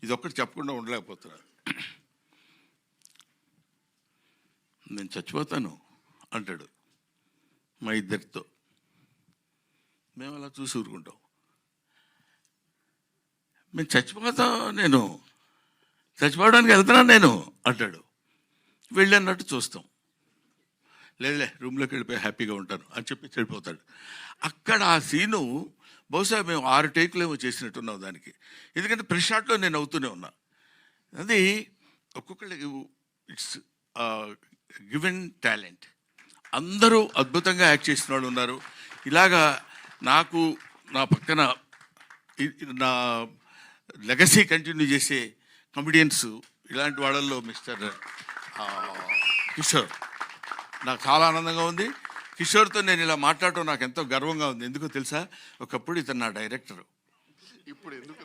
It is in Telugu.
ఇదొక్కటి చెప్పకుండా ఉండలేకపోతున్నా. నేను చచ్చిపోతాను అంటాడు మా ఇద్దరితో. మేము అలా చూసి ఊరుకుంటాం. మేము నేను చచ్చిపోవడానికి వెళ్తున్నాను నేను అంటాడు. వెళ్ళన్నట్టు చూస్తాం. లేదులే రూమ్లోకి వెళ్ళిపోయి హ్యాపీగా ఉంటాను అని చెప్పి చెడిపోతాడు. అక్కడ ఆ సీను బహుశా మేము 6 టేకులు ఏమో చేసినట్టున్నాం దానికి. ఎందుకంటే ప్రెస్ షాట్లో నేను అవుతూనే ఉన్నా. అది ఒక్కొక్కళ్ళకి ఇట్స్ గివెన్ టాలెంట్. అందరూ అద్భుతంగా యాక్ట్ చేసిన వాళ్ళు ఉన్నారు. ఇలాగా నాకు నా పక్కన నా లెగసీ కంటిన్యూ చేసే కమెడియన్స్ ఇలాంటి వాళ్ళల్లో మిస్టర్ కిషోర్ నాకు చాలా ఆనందంగా ఉంది. కిషోర్తో నేను ఇలా మాట్లాడటం నాకు ఎంతో గర్వంగా ఉంది. ఎందుకో తెలుసా, ఒకప్పుడు ఇతను నా డైరెక్టరు. ఇప్పుడు ఎందుకు